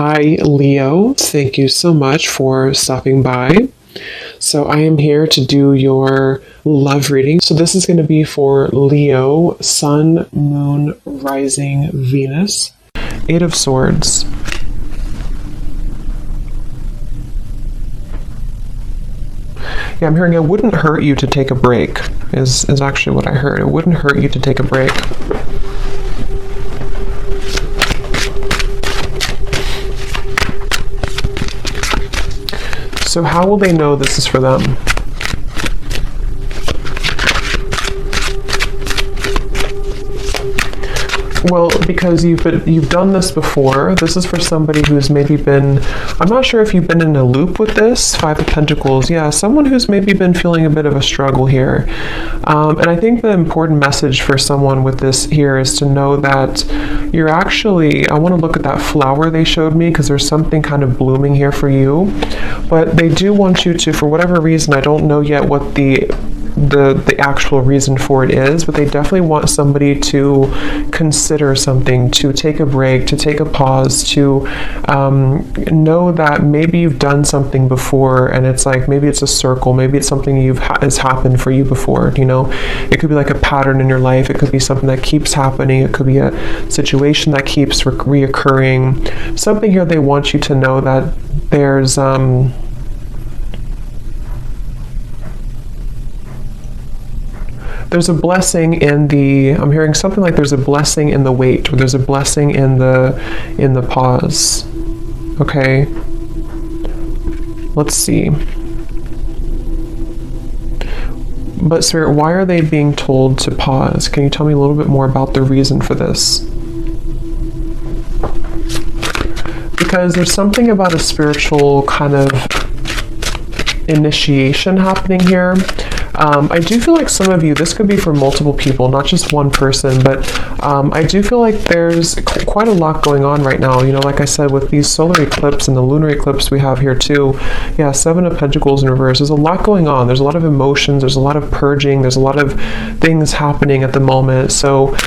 Hi, Leo. Thank you so much for stopping by. So, I am here to do your love reading. So, this is going to be for Leo, Sun, Moon, Rising, Venus. Eight of Swords. Yeah, I'm hearing it wouldn't hurt you to take a break, is actually what I heard. It wouldn't hurt you to take a break. So how will they know this is for them? Well, because you've done this before. This is for somebody who's maybe been, I'm not sure if you've been in a loop with this. Five of Pentacles. Yeah, someone who's maybe been feeling a bit of a struggle here. And I think the important message for someone with this here is to know that you're actually, I want to look at that flower they showed me because there's something kind of blooming here for you. But they do want you to, for whatever reason, I don't know yet what the actual reason for it is, but they definitely want somebody to consider something, to take a break, to take a pause, to know that maybe you've done something before and it's like, maybe it's a circle, maybe it's something has happened for you before, you know. It could be like a pattern in your life, it could be something that keeps happening, it could be a situation that keeps reoccurring. Something here they want you to know that there's a blessing in the, I'm hearing something like there's a blessing in the wait, or there's a blessing in the pause. Okay. Let's see. But Spirit, why are they being told to pause? Can you tell me a little bit more about the reason for this? Because there's something about a spiritual kind of initiation happening here. I do feel like some of you, this could be for multiple people, not just one person, but I do feel like there's quite a lot going on right now. You know, like I said, with these solar eclipse and the lunar eclipse we have here too. Yeah, Seven of Pentacles in reverse. There's a lot going on. There's a lot of emotions. There's a lot of purging. There's a lot of things happening at the moment. So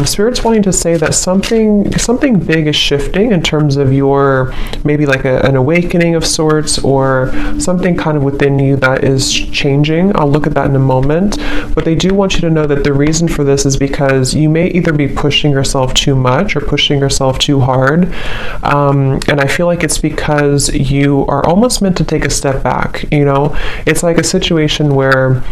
Spirit's wanting to say that something big is shifting in terms of your, maybe like an awakening of sorts, or something kind of within you that is changing. I'll look at that in a moment, but they do want you to know that the reason for this is because you may either be pushing yourself too much or pushing yourself too hard, and I feel like it's because you are almost meant to take a step back. You know, it's like a situation where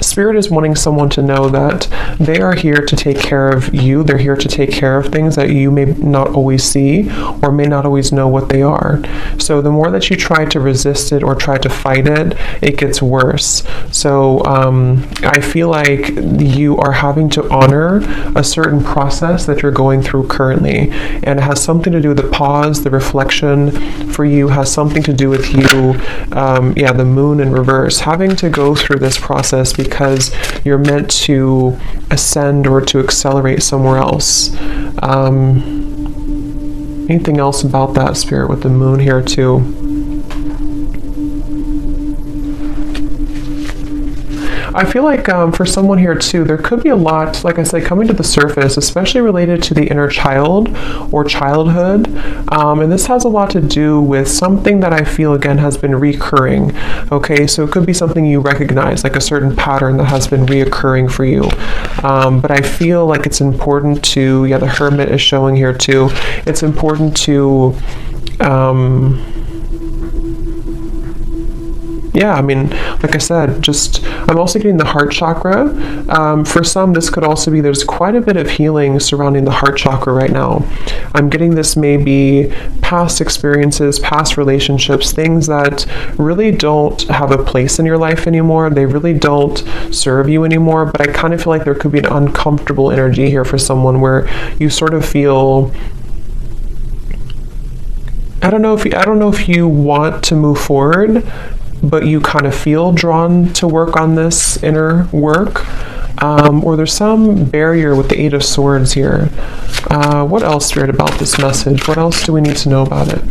Spirit is wanting someone to know that they are here to take care of you. They're here to take care of things that you may not always see or may not always know what they are. So the more that you try to resist it or try to fight it, it gets worse. So I feel like you are having to honor a certain process that you're going through currently. And it has something to do with the pause, the reflection for you has something to do with you, the moon in reverse, having to go through this process because you're meant to ascend or to accelerate somewhere else. Anything else about that, Spirit, with the moon here too? I feel like for someone here too, there could be a lot, like I said, coming to the surface, especially related to the inner child or childhood. And this has a lot to do with something that I feel, again, has been recurring. Okay, so it could be something you recognize, like a certain pattern that has been reoccurring for you. But I feel like it's important to, the Hermit is showing here too. It's important to, I mean, like I said, I'm also getting the heart chakra. For some, this could also be, there's quite a bit of healing surrounding the heart chakra right now. I'm getting this maybe past experiences, past relationships, things that really don't have a place in your life anymore. They really don't serve you anymore, but I kind of feel like there could be an uncomfortable energy here for someone where you sort of feel, I don't know if you want to move forward, but you kind of feel drawn to work on this inner work, or there's some barrier with the Eight of Swords here. What else, Spirit, about this message? What else do we need to know about it?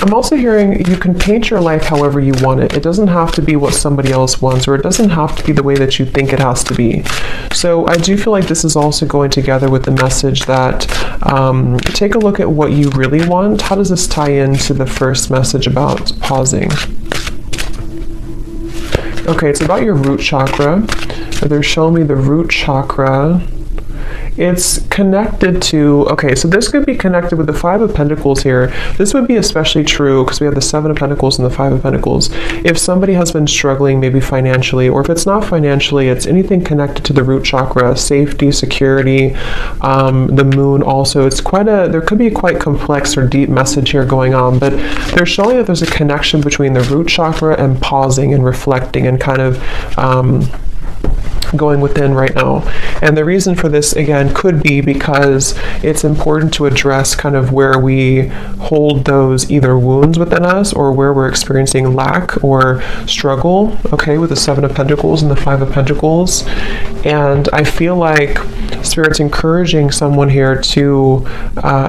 I'm also hearing you can paint your life however you want it. It doesn't have to be what somebody else wants, or it doesn't have to be the way that you think it has to be. So I do feel like this is also going together with the message that take a look at what you really want. How does this tie into the first message about pausing? Okay, it's about your root chakra. They're showing me the root chakra. It's connected to, okay, so this could be connected with the Five of Pentacles here. This would be especially true because we have the Seven of Pentacles and the Five of Pentacles. If somebody has been struggling maybe financially, or if it's not financially, it's anything connected to the root chakra, safety, security, the moon also. It's there could be a quite complex or deep message here going on, but they're showing that there's a connection between the root chakra and pausing and reflecting and kind of going within right now. And the reason for this, again, could be because it's important to address kind of where we hold those either wounds within us or where we're experiencing lack or struggle, okay, with the Seven of Pentacles and the Five of Pentacles. And I feel like Spirit's encouraging someone here to,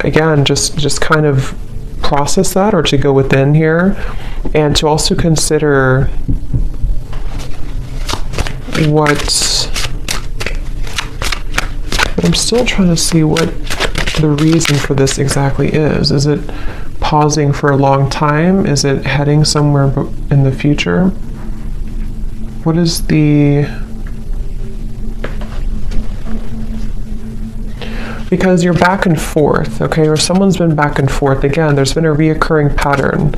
again, just kind of process that, or to go within here, and to also consider I'm still trying to see what the reason for this exactly is. Is it pausing for a long time? Is it heading somewhere in the future? What is the... Because you're back and forth, okay, or someone's been back and forth. Again, there's been a reoccurring pattern.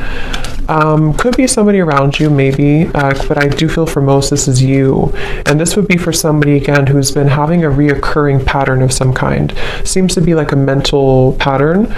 Could be somebody around you, maybe, but I do feel for most this is you. And this would be for somebody, again, who's been having a reoccurring pattern of some kind. Seems to be like a mental pattern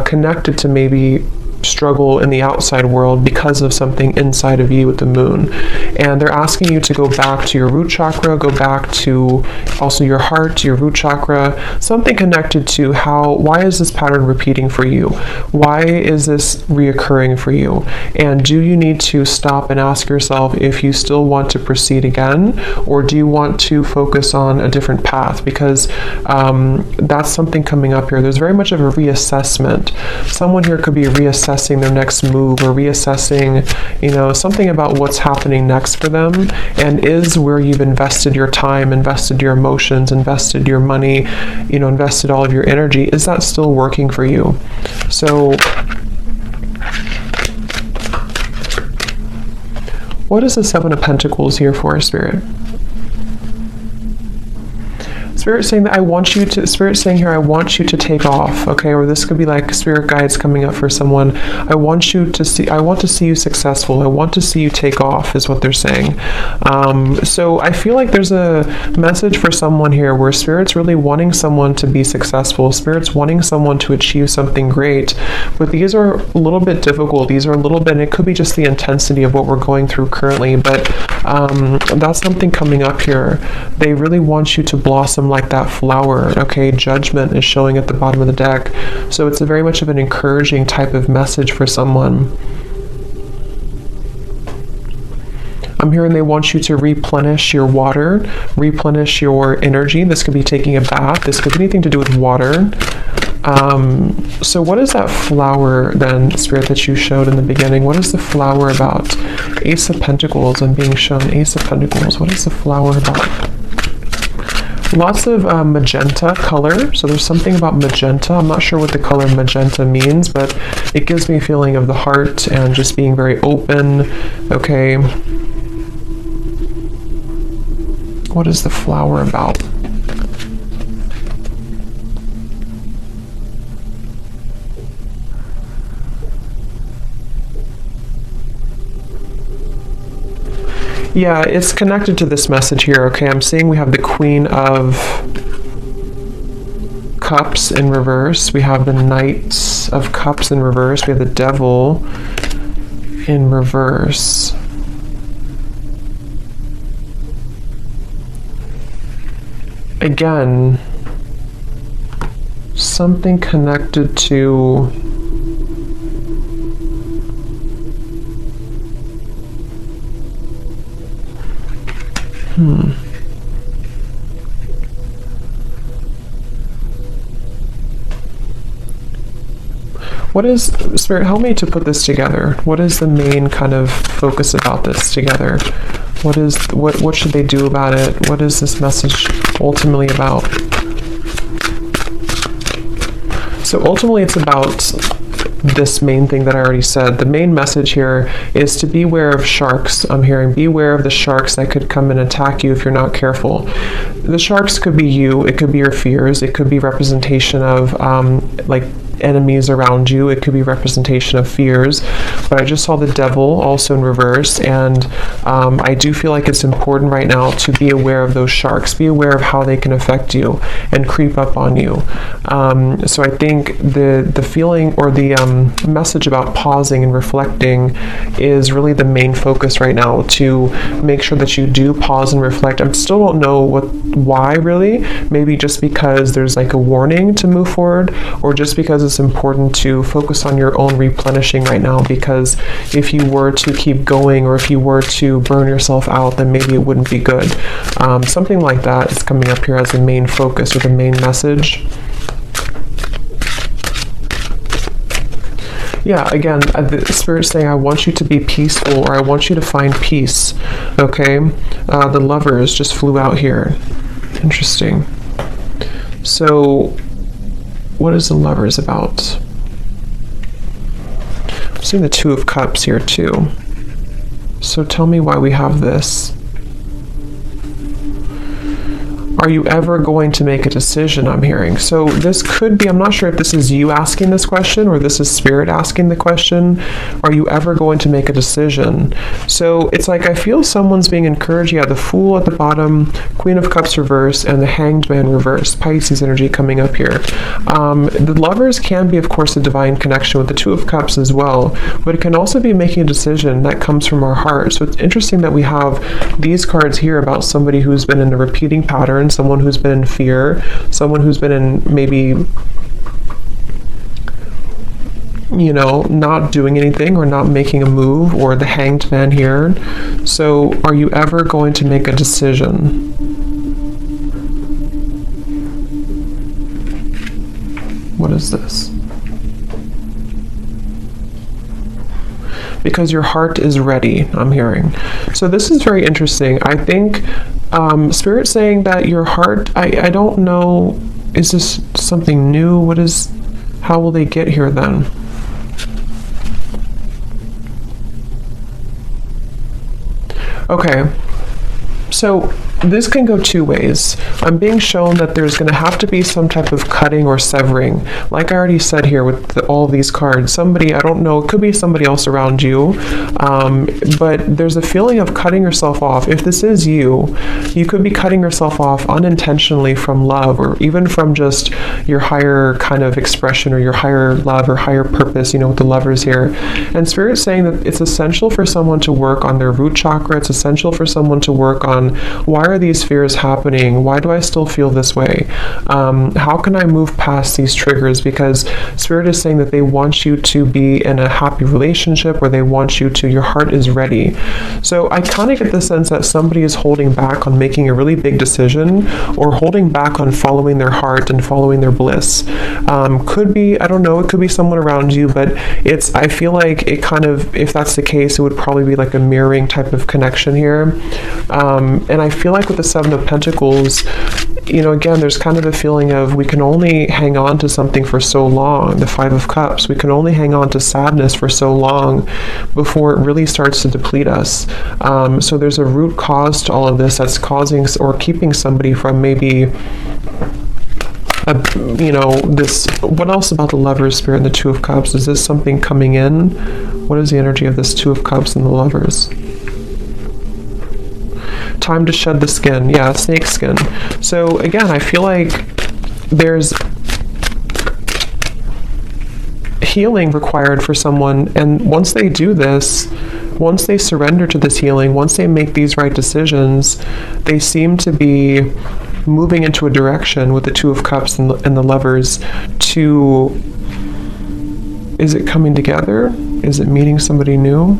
connected to maybe struggle in the outside world because of something inside of you with the moon. And they're asking you to go back to your root chakra, go back to also your heart, your root chakra, something connected to why is this pattern repeating for you? Why is this reoccurring for you? And do you need to stop and ask yourself if you still want to proceed again, or do you want to focus on a different path? Because that's something coming up here. There's very much of a reassessment. Someone here could be reassessing their next move, or reassessing, something about what's happening next for them, and is where you've invested your time, invested your emotions, invested your money, invested all of your energy, is that still working for you? So what is the Seven of Pentacles here for, Spirit? Spirit saying that Spirit saying here, I want you to take off, okay? Or this could be like spirit guides coming up for someone. I want to see you successful. I want to see you take off, is what they're saying. So I feel like there's a message for someone here where Spirit's really wanting someone to be successful. Spirit's wanting someone to achieve something great. But these are a little bit difficult. These are a little bit, and it could be just the intensity of what we're going through currently, but that's something coming up here. They really want you to blossom like that flower, okay? Judgment is showing at the bottom of the deck. So it's a very much of an encouraging type of message for someone. I'm hearing they want you to replenish your water, replenish your energy. This could be taking a bath. This could be anything to do with water. So what is that flower then, Spirit, that you showed in the beginning? What is the flower about? Ace of Pentacles. I'm being shown Ace of Pentacles. What is the flower about? Lots of magenta color. So there's something about magenta. I'm not sure what the color magenta means, but it gives me a feeling of the heart and just being very open. Okay. What is the flower about? Yeah, it's connected to this message here, okay? I'm seeing we have the Queen of Cups in reverse. We have the Knight of Cups in reverse. We have the Devil in reverse. Again, something connected to What is, Spirit, help me to put this together. What is the main kind of focus about this together? What should they do about it? What is this message ultimately about? So ultimately it's about this main thing that I already said. The main message here is to beware of sharks. I'm hearing beware of the sharks that could come and attack you if you're not careful. The sharks could be you, it could be your fears, it could be representation of like enemies around you, it could be representation of fears, but I just saw the devil also in reverse, and I do feel like it's important right now to be aware of those sharks, be aware of how they can affect you and creep up on you. So I think the feeling or the message about pausing and reflecting is really the main focus right now, to make sure that you do pause and reflect. I still don't know why really, maybe just because there's like a warning to move forward, or just because it's important to focus on your own replenishing right now, because if you were to keep going, or if you were to burn yourself out, then maybe it wouldn't be good. Something like that is coming up here as the main focus or the main message. Yeah, again, the Spirit's saying, I want you to be peaceful, or I want you to find peace. Okay? The Lovers just flew out here. Interesting. So, what is the Lovers about? I'm seeing the Two of Cups here too. So tell me why we have this. Are you ever going to make a decision, I'm hearing? So this could be, I'm not sure if this is you asking this question or this is Spirit asking the question. Are you ever going to make a decision? So it's like I feel someone's being encouraged. Yeah, the Fool at the bottom, Queen of Cups reverse, and the Hanged Man reverse. Pisces energy coming up here. The Lovers can be, of course, a divine connection with the Two of Cups as well, but it can also be making a decision that comes from our heart. So it's interesting that we have these cards here about somebody who's been in a repeating pattern, someone who's been in fear, someone who's been in maybe, you know, not doing anything or not making a move, or the Hanged Man here. So are you ever going to make a decision? What is this? Because your heart is ready, I'm hearing. So this is very interesting. I think Spirit saying that your heart, I don't know, is this something new? How will they get here then? Okay, so this can go two ways. I'm being shown that there's going to have to be some type of cutting or severing. Like I already said here with all these cards, somebody, I don't know, it could be somebody else around you, but there's a feeling of cutting yourself off. If this is you, you could be cutting yourself off unintentionally from love, or even from just your higher kind of expression, or your higher love or higher purpose, you know, with the Lovers here. And Spirit's saying that it's essential for someone to work on their root chakra. It's essential for someone to work on, why are these fears happening? Why do I still feel this way? How can I move past these triggers? Because Spirit is saying that they want you to be in a happy relationship, or they want you to, your heart is ready. So I kind of get the sense that somebody is holding back on making a really big decision, or holding back on following their heart and following their bliss. Could be, I don't know, it could be someone around you, but I feel like it kind of, if that's the case, it would probably be like a mirroring type of connection here. And I feel like with the Seven of Pentacles, you know, again, there's kind of a feeling of we can only hang on to something for so long. The Five of Cups, we can only hang on to sadness for so long before it really starts to deplete us. So there's a root cause to all of this that's causing or keeping somebody from maybe, you know, this. What else about the Lovers, Spirit, and the Two of Cups? Is this something coming in? What is the energy of this Two of Cups and the Lovers? Time to shed the skin. Yeah, snake skin. So again, I feel like there's healing required for someone, and once they do this, once they surrender to this healing, once they make these right decisions, they seem to be moving into a direction with the Two of Cups and the Lovers to, is it coming together? Is it meeting somebody new?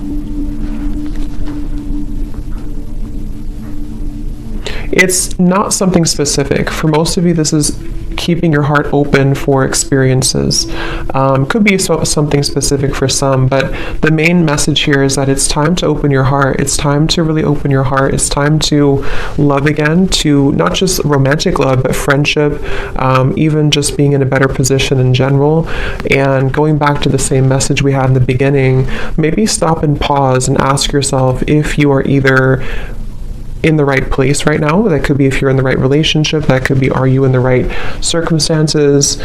It's not something specific. For most of you, this is keeping your heart open for experiences. Could be something specific for some, but the main message here is that it's time to open your heart. It's time to really open your heart. It's time to love again, to not just romantic love, but friendship, even just being in a better position in general. And going back to the same message we had in the beginning, maybe stop and pause and ask yourself if you are either in the right place right now. That could be if you're in the right relationship. That could be, are you in the right circumstances?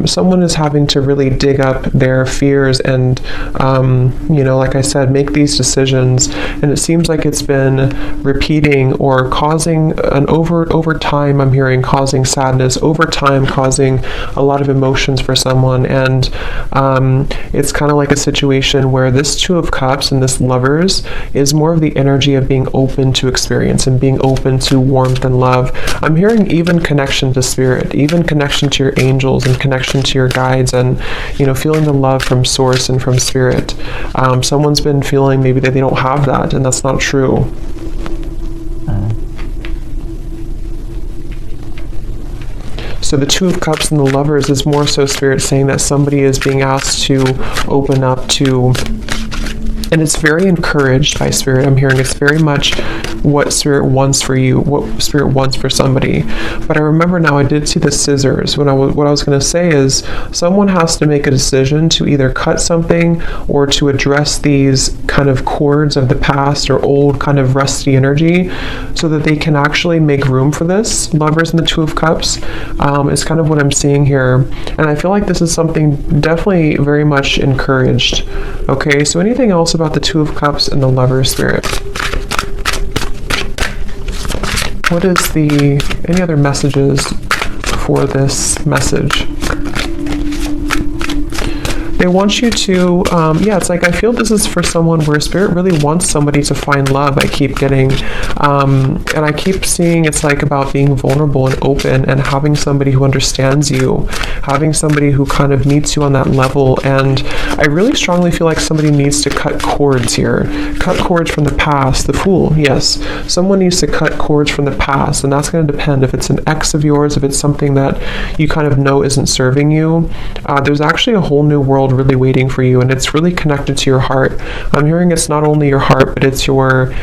Someone is having to really dig up their fears and, like I said, make these decisions. And it seems like it's been repeating or causing an over time, I'm hearing, causing sadness, over time causing a lot of emotions for someone. And it's kind of like a situation where this Two of Cups and this Lovers is more of the energy of being open to experience and being open to warmth and love. I'm hearing even connection to spirit, even connection to your angels and connection to your guides, and feeling the love from source and from spirit. Someone's been feeling maybe that they don't have that, and that's not true. So the Two of Cups and the Lovers is more so spirit saying that somebody is being asked to open up to, and it's very encouraged by spirit. I'm hearing it's very much what spirit wants for you, what spirit wants for somebody. But I remember now I did see the scissors. What I was going to say is someone has to make a decision to either cut something or to address these kind of cords of the past or old kind of rusty energy so that they can actually make room for this. Lovers and the Two of Cups is kind of what I'm seeing here. And I feel like this is something definitely very much encouraged. Okay, so anything else about the Two of Cups and the Lover spirit? What is any other messages for this message? They want you to, it's like I feel this is for someone where spirit really wants somebody to find love. I keep getting, and I keep seeing it's like about being vulnerable and open and having somebody who understands you, having somebody who kind of meets you on that level. And I really strongly feel like somebody needs to cut cords here. Cut cords from the past. The Fool, yes. Someone needs to cut cords from the past, and that's going to depend if it's an ex of yours, if it's something that you kind of know isn't serving you. There's actually a whole new world really waiting for you, and it's really connected to your heart. I'm hearing it's not only your heart, but it's your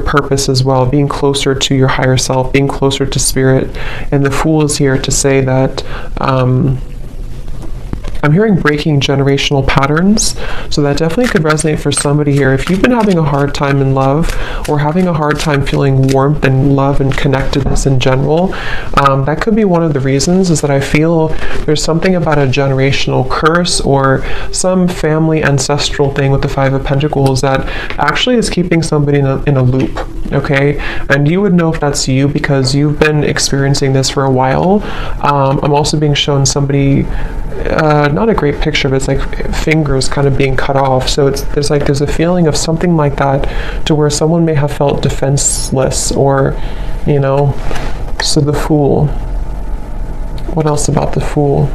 purpose as well, being closer to your higher self, being closer to spirit. And the Fool is here to say that I'm hearing breaking generational patterns, so that definitely could resonate for somebody here. If you've been having a hard time in love or having a hard time feeling warmth and love and connectedness in general, that could be one of the reasons, is that I feel there's something about a generational curse or some family ancestral thing with the Five of Pentacles that actually is keeping somebody in a loop, okay? And you would know if that's you because you've been experiencing this for a while. I'm also being shown somebody, not a great picture, but it's like fingers kind of being cut off. So there's a feeling of something like that to where someone may have felt defenseless or, so the Fool. What else about the Fool?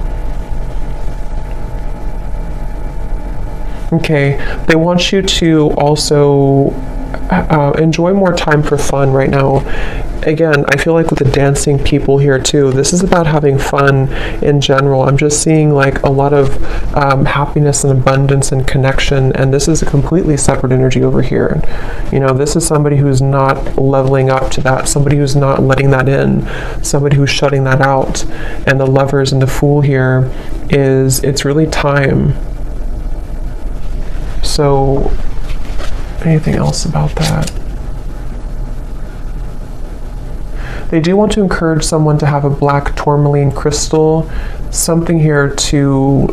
Okay, they want you to also enjoy more time for fun right now. Again, I feel like with the dancing people here too, this is about having fun in general. I'm just seeing like a lot of happiness and abundance and connection, and this is a completely separate energy over here. This is somebody who's not leveling up to that, somebody who's not letting that in, somebody who's shutting that out. And the Lovers and the Fool here it's really time. So anything else about that? They do want to encourage someone to have a black tourmaline crystal, something here to,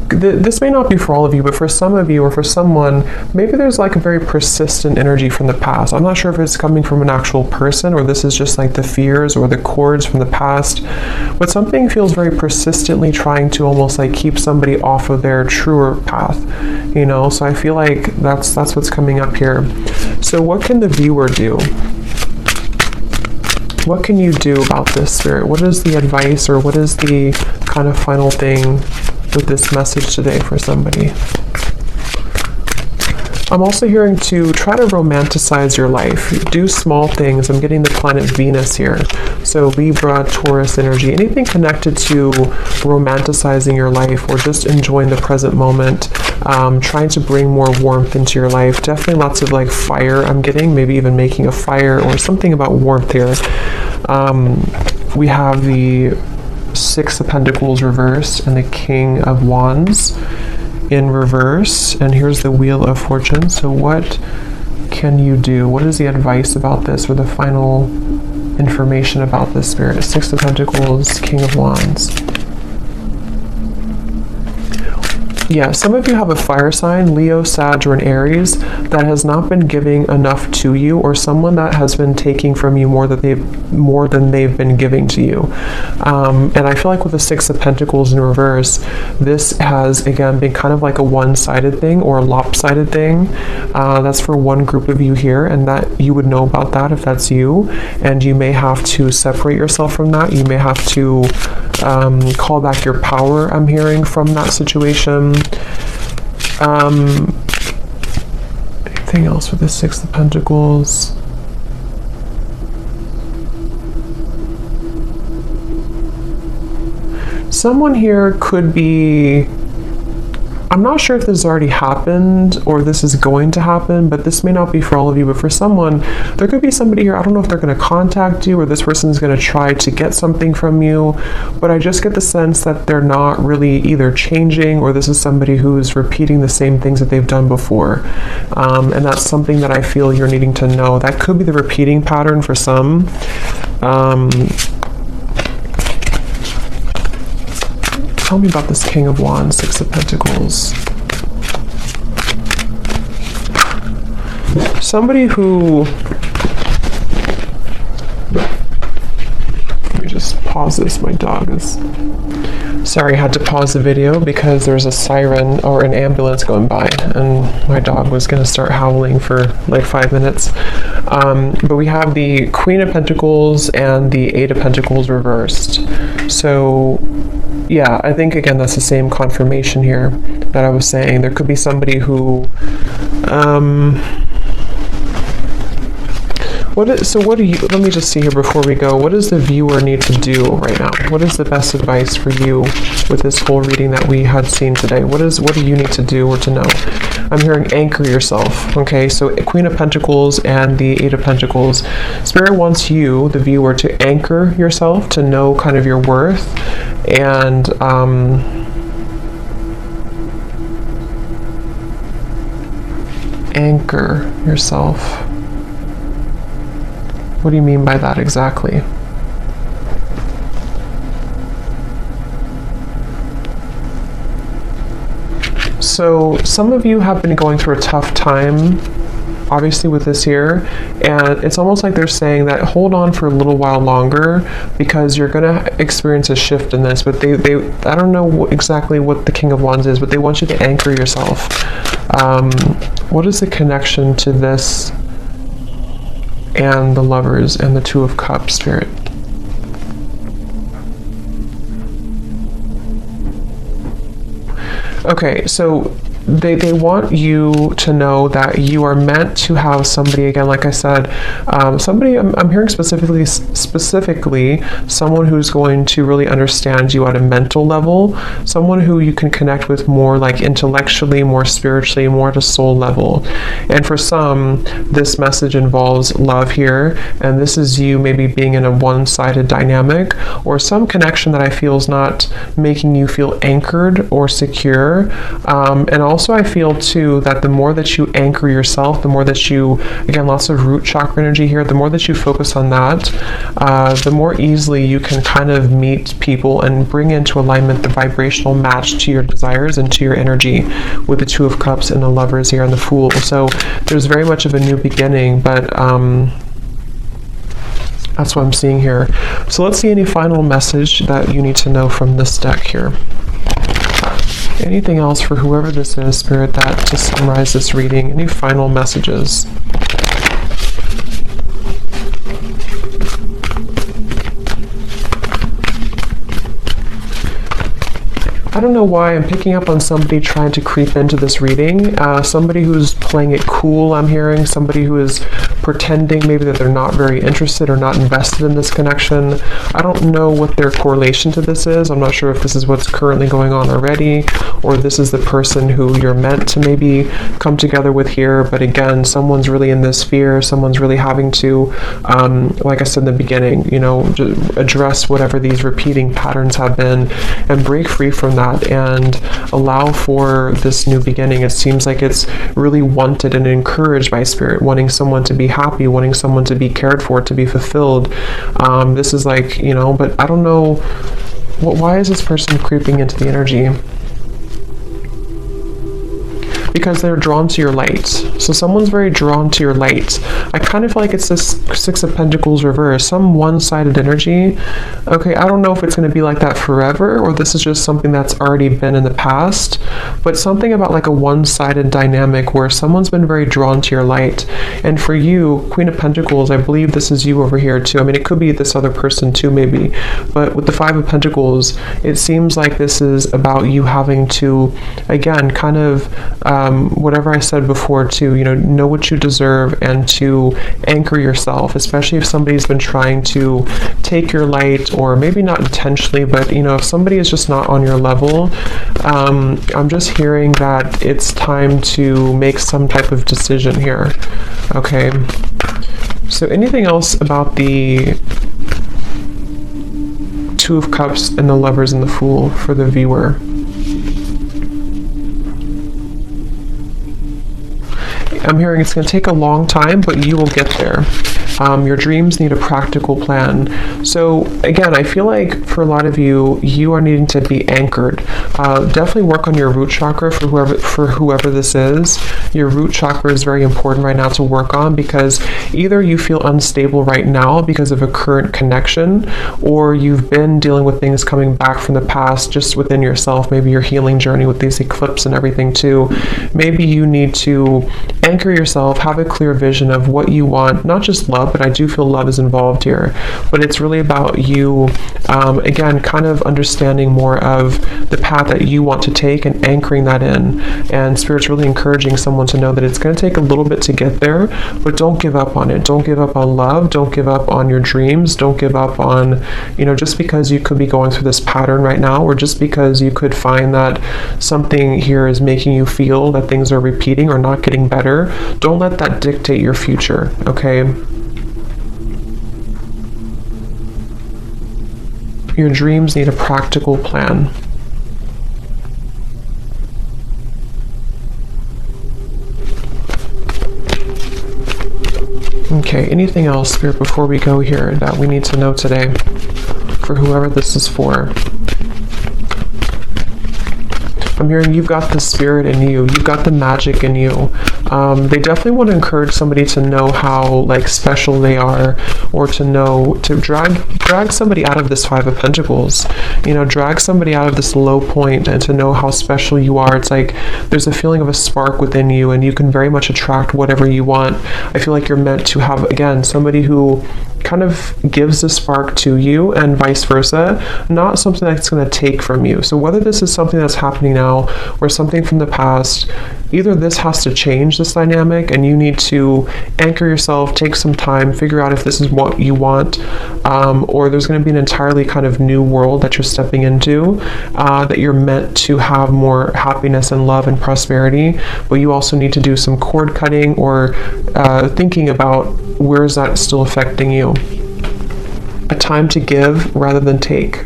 this may not be for all of you, but for some of you or for someone, maybe there's like a very persistent energy from the past. I'm not sure if it's coming from an actual person or this is just like the fears or the cords from the past, but something feels very persistently trying to almost like keep somebody off of their truer path, so I feel like that's what's coming up here. So what can the viewer do? What can you do about this, Spirit? What is the advice or what is the kind of final thing with this message today for somebody? I'm also hearing to try to romanticize your life. Do small things. I'm getting the planet Venus here. So Libra, Taurus energy, anything connected to romanticizing your life or just enjoying the present moment, trying to bring more warmth into your life. Definitely lots of like fire I'm getting, maybe even making a fire or something about warmth here. We have the Six of Pentacles reversed and the King of Wands in reverse, and here's the Wheel of Fortune. So what can you do? What is the advice about this, or the final information about this, Spirit? Six of Pentacles, King of Wands. Yeah, some of you have a fire sign, Leo, Sag, or an Aries, that has not been giving enough to you, or someone that has been taking from you more than they've been giving to you. And I feel like with the Six of Pentacles in reverse, this has again been kind of like a one-sided thing or a lopsided thing. That's for one group of you here, and that you would know about that if that's you. And you may have to separate yourself from that. You may have to call back your power, I'm hearing, from that situation. Anything else with the Six of Pentacles? Someone here could be, I'm not sure if this has already happened or this is going to happen, but this may not be for all of you, but for someone, there could be somebody here, I don't know if they're going to contact you or this person is going to try to get something from you, but I just get the sense that they're not really either changing, or this is somebody who is repeating the same things that they've done before. And that's something that I feel you're needing to know. That could be the repeating pattern for some. Tell me about this King of Wands, Six of Pentacles. Somebody who... Let me just pause this. My dog is... Sorry, I had to pause the video because there's a siren or an ambulance going by, and my dog was going to start howling for like 5 minutes. But we have the Queen of Pentacles and the Eight of Pentacles reversed. So... yeah, I think again that's the same confirmation here that I was saying. There could be somebody who what do you, let me just see here before we go, what does the viewer need to do right now? What is the best advice for you with this whole reading that we had seen today? What do you need to do or to know? I'm hearing anchor yourself. Okay, so Queen of Pentacles and the Eight of Pentacles. Spirit wants you, the viewer, to anchor yourself, to know kind of your worth, and anchor yourself. What do you mean by that exactly? So some of you have been going through a tough time, obviously, with this here, and it's almost like they're saying that hold on for a little while longer because you're going to experience a shift in this. But they I don't know exactly what the King of Wands is, but they want you to anchor yourself. What is the connection to this and the Lovers and the Two of Cups, Spirit? Okay, so they want you to know that you are meant to have somebody, again, like I said, somebody, I'm hearing specifically someone who's going to really understand you at a mental level, someone who you can connect with more like intellectually, more spiritually, more at a soul level. And for some, this message involves love here, and this is you maybe being in a one-sided dynamic, or some connection that I feel is not making you feel anchored or secure. And also I feel too that the more that you anchor yourself, the more that you, again, lots of root chakra energy here, the more that you focus on that, the more easily you can kind of meet people and bring into alignment the vibrational match to your desires and to your energy, with the Two of Cups and the Lovers here and the Fool. So there's very much of a new beginning, but that's what I'm seeing here. So let's see any final message that you need to know from this deck here. Anything else for whoever this is, Spirit, that to summarize this reading? Any final messages? I don't know why I'm picking up on somebody trying to creep into this reading. Somebody who's playing it cool, I'm hearing. Somebody who is pretending maybe that they're not very interested or not invested in this connection. I don't know what their correlation to this is. I'm not sure if this is what's currently going on already, or this is the person who you're meant to maybe come together with here. But again, someone's really in this fear. Someone's really having to, like I said in the beginning, you know, address whatever these repeating patterns have been and break free from that and allow for this new beginning. It seems like it's really wanted and encouraged by spirit, wanting someone to be happy, wanting someone to be cared for, to be fulfilled. This is like, you know, but I don't know, why is this person creeping into the energy? Because they're drawn to your light. So someone's very drawn to your light. I kind of feel like it's this Six of Pentacles reverse, some one-sided energy. Okay, I don't know if it's going to be like that forever, or this is just something that's already been in the past, but something about like a one-sided dynamic where someone's been very drawn to your light. And for you, Queen of Pentacles, I believe this is you over here too. I mean, it could be this other person too, maybe, but with the Five of Pentacles, it seems like this is about you having to, again, kind of, whatever I said before too, you know what you deserve and to anchor yourself, especially if somebody's been trying to take your light, or maybe not intentionally, but you know, if somebody is just not on your level, I'm just hearing that it's time to make some type of decision here. Okay, so anything else about the Two of Cups and the Lovers and the Fool for the viewer? I'm hearing it's going to take a long time, but you will get there. Your dreams need a practical plan. So again, I feel like for a lot of you, you are needing to be anchored. Definitely work on your root chakra for whoever this is. Your root chakra is very important right now to work on, because either you feel unstable right now because of a current connection, or you've been dealing with things coming back from the past just within yourself, maybe your healing journey with these eclipses and everything too. Maybe you need to anchor yourself, have a clear vision of what you want, not just love, but I do feel love is involved here. But it's really about you, again, kind of understanding more of the path that you want to take and anchoring that in. And Spirit's really encouraging someone to know that it's going to take a little bit to get there, but don't give up on it. Don't give up on love. Don't give up on your dreams. Don't give up on, you know, just because you could be going through this pattern right now, or just because you could find that something here is making you feel that things are repeating or not getting better. Don't let that dictate your future, okay? Your dreams need a practical plan. Okay, anything else, Spirit, before we go here that we need to know today for whoever this is for? I'm hearing you've got the spirit in you. You've got the magic in you. They definitely want to encourage somebody to know how like special they are, or to know, to drag somebody out of this Five of Pentacles, you know, drag somebody out of this low point and to know how special you are. It's like there's a feeling of a spark within you, and you can very much attract whatever you want. I feel like you're meant to have, again, somebody who kind of gives the spark to you and vice versa, not something that's going to take from you. So whether this is something that's happening now or something from the past, either this has to change this dynamic and you need to anchor yourself, take some time, figure out if this is what you want, or there's going to be an entirely kind of new world that you're stepping into, that you're meant to have more happiness and love and prosperity, but you also need to do some cord cutting or thinking about where is that still affecting you. A time to give rather than take.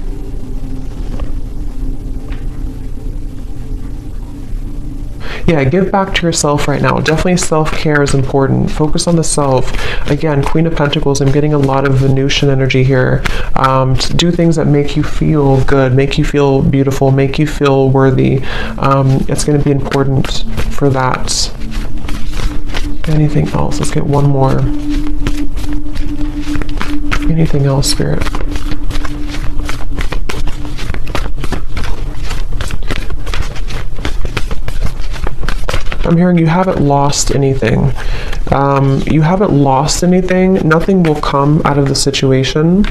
Yeah, give back to yourself right now. Definitely self-care is important. Focus on the self. Again, Queen of Pentacles, I'm getting a lot of Venusian energy here. To do things that make you feel good, make you feel beautiful, make you feel worthy. It's going to be important for that. Anything else? Let's get one more. Anything else, Spirit? I'm hearing you haven't lost anything. You haven't lost anything. Nothing will come out of the situation.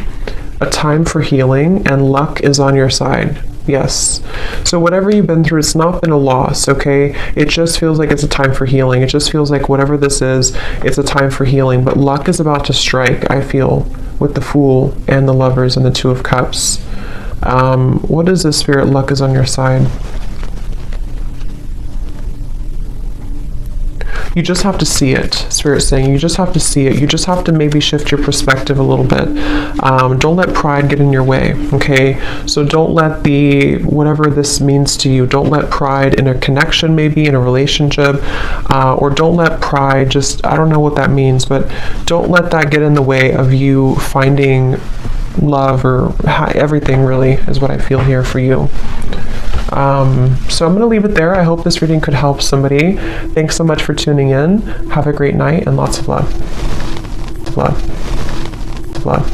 A time for healing, and luck is on your side. Yes. So whatever you've been through, it's not been a loss, okay? It just feels like it's a time for healing. It just feels like whatever this is, it's a time for healing. But luck is about to strike, I feel, with the Fool and the Lovers and the Two of Cups. What is this, Spirit? Luck is on your side. You just have to see it, Spirit's saying. You just have to see it. You just have to maybe shift your perspective a little bit. Don't let pride get in your way, okay? So don't let whatever this means to you, don't let pride in a connection, maybe in a relationship, or don't let pride just, I don't know what that means, but don't let that get in the way of you finding love, or everything really is what I feel here for you. So I'm going to leave it there. I hope this reading could help somebody. Thanks so much for tuning in. Have a great night and lots of love. Love. Love.